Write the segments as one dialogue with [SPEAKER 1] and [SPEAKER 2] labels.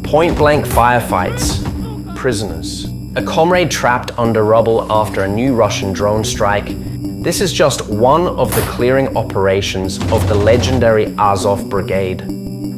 [SPEAKER 1] Point-blank firefights. Prisoners. A comrade trapped under rubble after a new Russian drone strike. This is just one of the clearing operations of the legendary Azov brigade,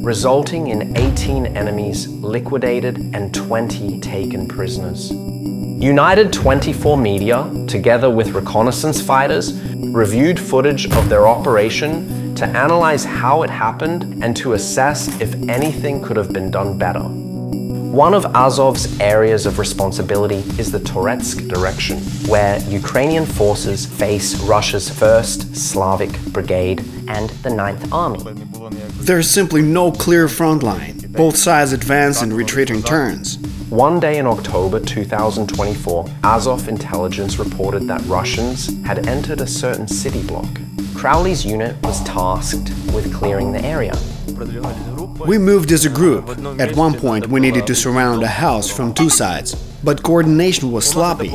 [SPEAKER 1] resulting in 18 enemies liquidated and 20 taken prisoners. United24 Media, together with reconnaissance fighters, reviewed footage of their operation to analyze how it happened and to assess if anything could have been done better. One of Azov's areas of responsibility is the Toretsk direction, where Ukrainian forces face Russia's 1st Slavic Brigade and the 9th Army.
[SPEAKER 2] There's simply no clear front line. Both sides advance in retreating turns.
[SPEAKER 1] One day in October 2024, Azov intelligence reported that Russians had entered a certain city block. Crowley's unit was tasked with clearing the area.
[SPEAKER 2] We moved as a group. At one point, we needed to surround a house from two sides, but coordination was sloppy.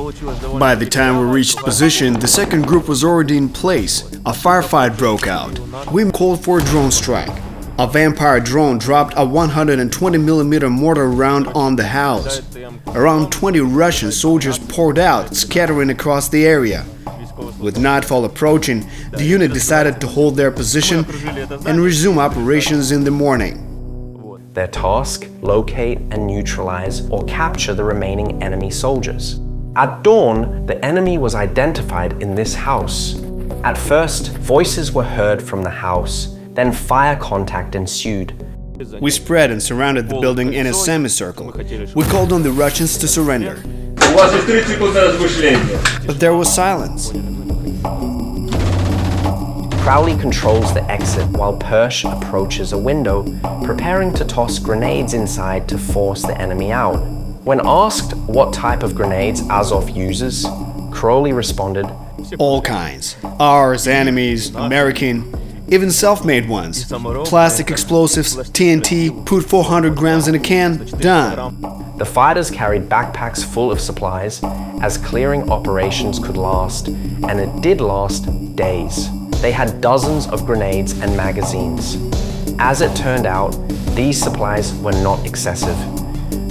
[SPEAKER 2] By the time we reached position, the second group was already in place. A firefight broke out. We called for a drone strike. A vampire drone dropped a 120mm mortar round on the house. Around 20 Russian soldiers poured out, scattering across the area. With nightfall approaching, the unit decided to hold their position and resume operations in the morning.
[SPEAKER 1] Their task: locate and neutralize or capture the remaining enemy soldiers. At dawn, the enemy was identified in this house. At first, voices were heard from the house, then fire contact ensued.
[SPEAKER 2] We spread and surrounded the building in a semicircle. We called on the Russians to surrender. But there was silence.
[SPEAKER 1] Crowley controls the exit while Persh approaches a window, preparing to toss grenades inside to force the enemy out. When asked what type of grenades Azov uses, Crowley responded,
[SPEAKER 2] "All kinds. Ours, enemies, American, even self-made ones. Plastic explosives, TNT, put 400 grams in a can, done."
[SPEAKER 1] The fighters carried backpacks full of supplies, as clearing operations could last, and it did last days. They had dozens of grenades and magazines. As it turned out, these supplies were not excessive.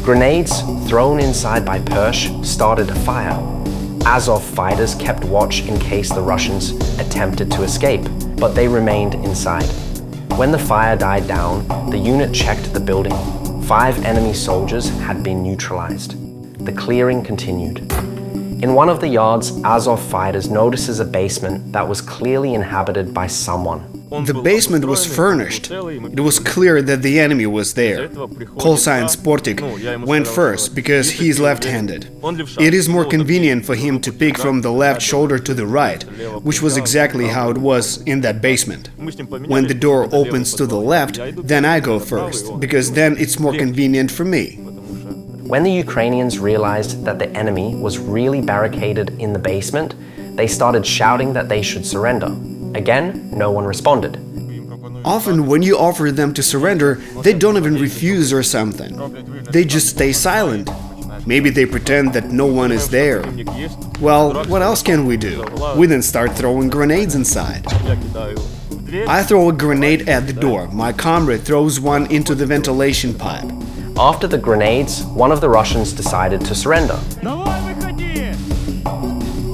[SPEAKER 1] Grenades thrown inside by Persh started a fire. Azov fighters kept watch in case the Russians attempted to escape, but they remained inside. When the fire died down, the unit checked the building. 5 enemy soldiers had been neutralized. The clearing continued. In one of the yards, Azov fighters notices a basement that was clearly inhabited by someone.
[SPEAKER 2] The basement was furnished. It was clear that the enemy was there. Call sign Sportik went first because he is left-handed. It is more convenient for him to pick from the left shoulder to the right, which was exactly how it was in that basement. When the door opens to the left, then I go first, because then it's more convenient for me.
[SPEAKER 1] When the Ukrainians realized that the enemy was really barricaded in the basement, they started shouting that they should surrender. Again, no one responded.
[SPEAKER 2] Often when you offer them to surrender, they don't even refuse or something. They just stay silent. Maybe they pretend that no one is there. Well, what else can we do? We then start throwing grenades inside. I throw a grenade at the door. My comrade throws one into the ventilation pipe.
[SPEAKER 1] After the grenades, one of the Russians decided to surrender.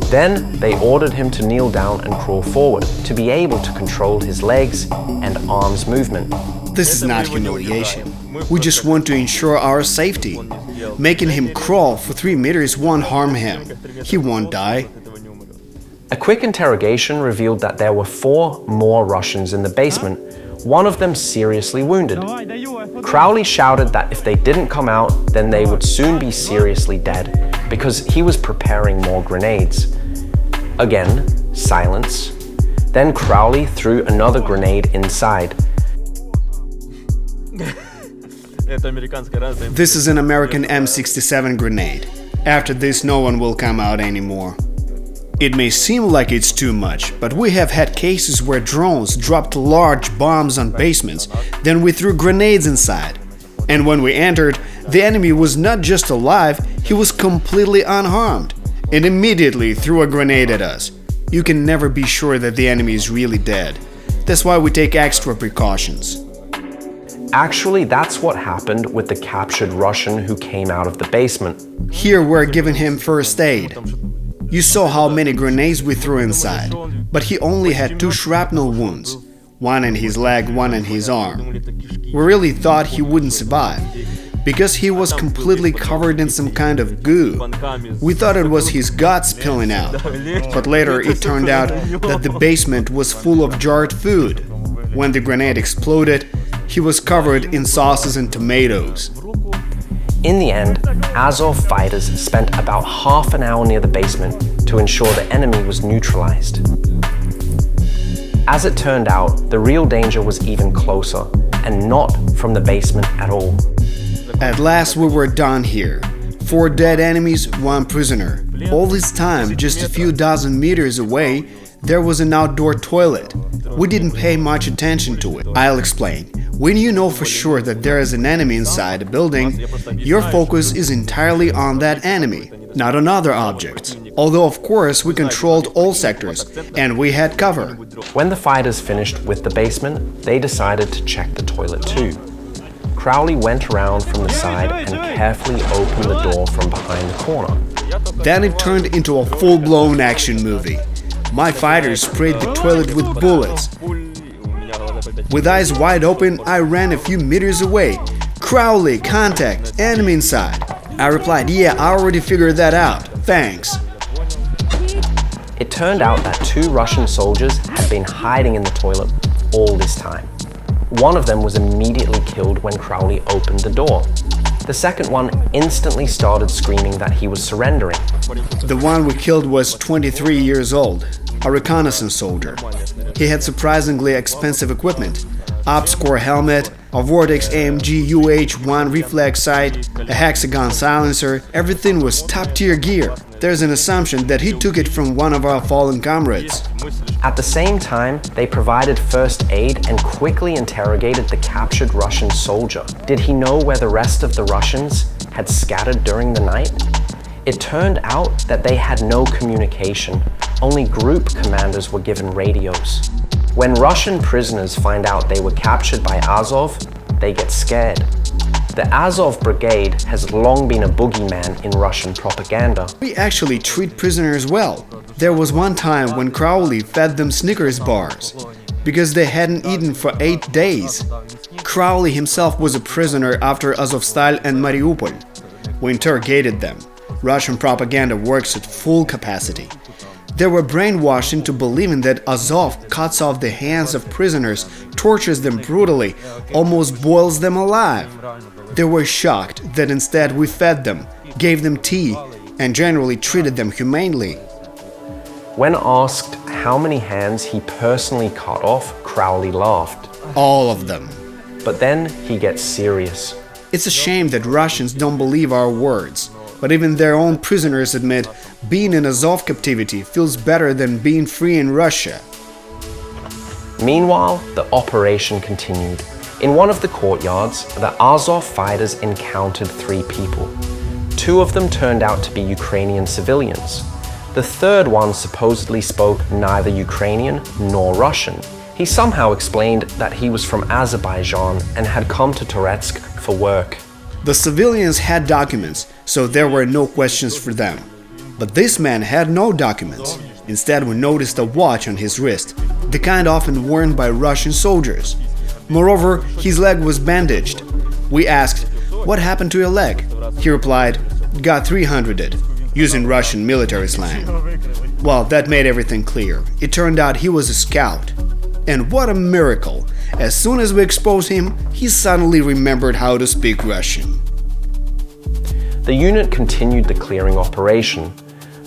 [SPEAKER 1] Then they ordered him to kneel down and crawl forward to be able to control his legs and arms movement.
[SPEAKER 2] This is not humiliation. We just want to ensure our safety. Making him crawl for 3 meters won't harm him. He won't die.
[SPEAKER 1] A quick interrogation revealed that there were 4 more Russians in the basement, one of them seriously wounded. Crowley shouted that if they didn't come out, then they would soon be seriously dead, because he was preparing more grenades. Again, silence. Then Crowley threw another grenade inside.
[SPEAKER 2] This is an American M67 grenade. After this, no one will come out anymore. It may seem like it's too much, but we have had cases where drones dropped large bombs on basements, then we threw grenades inside. And when we entered, the enemy was not just alive, he was completely unharmed, and immediately threw a grenade at us. You can never be sure that the enemy is really dead. That's why we take extra precautions.
[SPEAKER 1] Actually, that's what happened with the captured Russian who came out of the basement.
[SPEAKER 2] Here we're giving him first aid. You saw how many grenades we threw inside, but he only had 2 shrapnel wounds, one in his leg, one in his arm. We really thought he wouldn't survive, because he was completely covered in some kind of goo. We thought it was his guts spilling out, but later it turned out that the basement was full of jarred food. When the grenade exploded, he was covered in sauces and tomatoes.
[SPEAKER 1] In the end, Azov fighters spent about half an hour near the basement to ensure the enemy was neutralized. As it turned out, the real danger was even closer, and not from the basement at all.
[SPEAKER 2] At last we were done here. 4 dead enemies, 1 prisoner. All this time, just a few dozen meters away, there was an outdoor toilet. We didn't pay much attention to it. I'll explain. When you know for sure that there is an enemy inside a building, your focus is entirely on that enemy, not on other objects. Although, of course, we controlled all sectors, and we had cover.
[SPEAKER 1] When the fighters finished with the basement, they decided to check the toilet too. Crowley went around from the side and carefully opened the door from behind the corner.
[SPEAKER 2] Then it turned into a full-blown action movie. My fighters sprayed the toilet with bullets. With eyes wide open, I ran a few meters away. "Crowley, contact, enemy inside." I replied, "Yeah, I already figured that out. Thanks."
[SPEAKER 1] It turned out that 2 Russian soldiers had been hiding in the toilet all this time. One of them was immediately killed when Crowley opened the door. The second one instantly started screaming that he was surrendering.
[SPEAKER 2] The one we killed was 23 years old, a reconnaissance soldier. He had surprisingly expensive equipment: OpsCore helmet, a Vortex AMG UH-1 reflex sight, a hexagon silencer. Everything was top-tier gear. There's an assumption that he took it from one of our fallen comrades.
[SPEAKER 1] At the same time, they provided first aid and quickly interrogated the captured Russian soldier. Did he know where the rest of the Russians had scattered during the night? It turned out that they had no communication. Only group commanders were given radios. When Russian prisoners find out they were captured by Azov, they get scared. The Azov brigade has long been a boogeyman in Russian propaganda.
[SPEAKER 2] We actually treat prisoners well. There was one time when Crowley fed them Snickers bars, because they hadn't eaten for 8 days. Crowley himself was a prisoner after Azovstal and Mariupol. We interrogated them. Russian propaganda works at full capacity. They were brainwashed into believing that Azov cuts off the hands of prisoners, tortures them brutally, almost boils them alive. They were shocked that instead we fed them, gave them tea, and generally treated them humanely.
[SPEAKER 1] When asked how many hands he personally cut off, Crowley laughed.
[SPEAKER 2] All of them.
[SPEAKER 1] But then he gets serious.
[SPEAKER 2] It's a shame that Russians don't believe our words. But even their own prisoners admit being in Azov captivity feels better than being free in Russia.
[SPEAKER 1] Meanwhile, the operation continued. In one of the courtyards, the Azov fighters encountered 3 people. 2 of them turned out to be Ukrainian civilians. The third one supposedly spoke neither Ukrainian nor Russian. He somehow explained that he was from Azerbaijan and had come to Toretsk for work.
[SPEAKER 2] The civilians had documents, so there were no questions for them. But this man had no documents. Instead, we noticed a watch on his wrist, the kind often worn by Russian soldiers. Moreover, his leg was bandaged. We asked, "What happened to your leg?" He replied, "Got 300'd," using Russian military slang. Well, that made everything clear. It turned out he was a scout. And what a miracle! As soon as we exposed him, he suddenly remembered how to speak Russian.
[SPEAKER 1] The unit continued the clearing operation,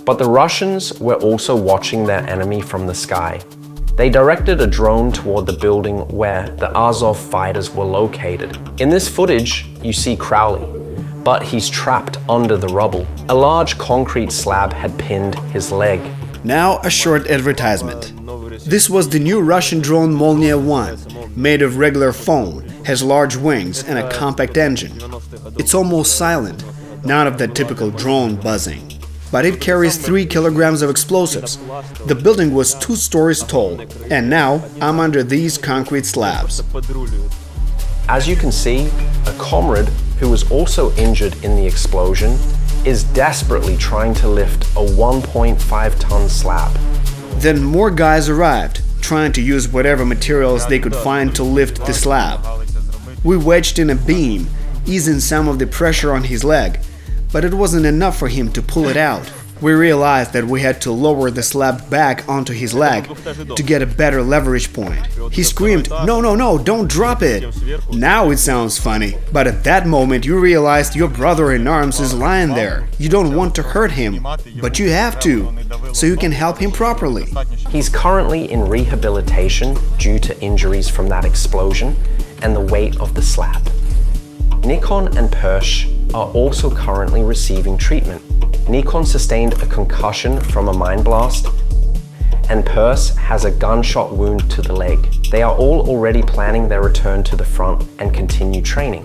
[SPEAKER 1] but the Russians were also watching their enemy from the sky. They directed a drone toward the building where the Azov fighters were located. In this footage, you see Crowley, but he's trapped under the rubble. A large concrete slab had pinned his leg.
[SPEAKER 2] Now a short advertisement. This was the new Russian drone Molnia 1, made of regular foam, has large wings and a compact engine. It's almost silent, none of that typical drone buzzing. But it carries 3 kilograms of explosives. The building was 2 stories tall, and now I'm under these concrete slabs.
[SPEAKER 1] As you can see, a comrade who was also injured in the explosion is desperately trying to lift a 1.5-ton slab.
[SPEAKER 2] Then more guys arrived, trying to use whatever materials they could find to lift the slab. We wedged in a beam, easing some of the pressure on his leg, but it wasn't enough for him to pull it out. We realized that we had to lower the slab back onto his leg to get a better leverage point. He screamed, "No, no, no, don't drop it!" Now it sounds funny, but at that moment you realized your brother in arms is lying there. You don't want to hurt him, but you have to, so you can help him properly.
[SPEAKER 1] He's currently in rehabilitation due to injuries from that explosion and the weight of the slab. Nikon and Persh are also currently receiving treatment. Nikon sustained a concussion from a mine blast, and Persh has a gunshot wound to the leg. They are all already planning their return to the front and continue training.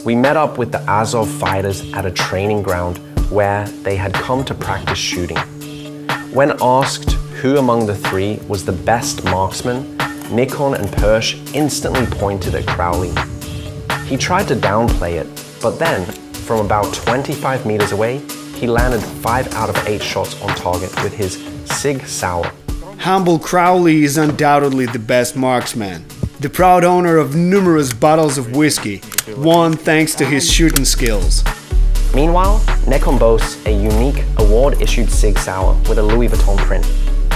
[SPEAKER 1] We met up with the Azov fighters at a training ground where they had come to practice shooting. When asked who among the three was the best marksman, Nikon and Persh instantly pointed at Crowley. He tried to downplay it, but then, from about 25 meters away, he landed 5 out of 8 shots on target with his Sig Sauer.
[SPEAKER 2] Humble Crowley is undoubtedly the best marksman, the proud owner of numerous bottles of whiskey, won thanks to his shooting skills.
[SPEAKER 1] Meanwhile, Nikon boasts a unique award-issued Sig Sauer with a Louis Vuitton print.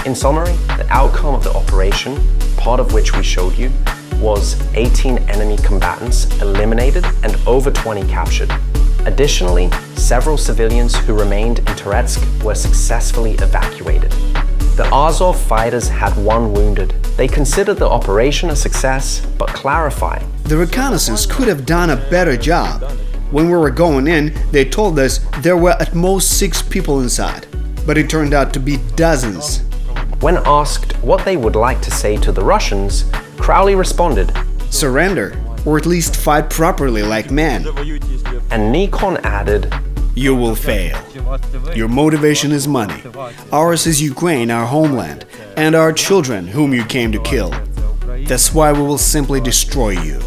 [SPEAKER 1] In summary, the outcome of the operation, part of which we showed you, was 18 enemy combatants eliminated and over 20 captured. Additionally, several civilians who remained in Toretsk were successfully evacuated. The Azov fighters had 1 wounded. They considered the operation a success, but clarify.
[SPEAKER 2] The reconnaissance could have done a better job. When we were going in, they told us there were at most 6 people inside, but it turned out to be dozens.
[SPEAKER 1] When asked what they would like to say to the Russians, Crowley responded,
[SPEAKER 2] "Surrender, or at least fight properly like men."
[SPEAKER 1] And Nikon added,
[SPEAKER 2] "You will fail. Your motivation is money. Ours is Ukraine, our homeland, and our children whom you came to kill. That's why we will simply destroy you."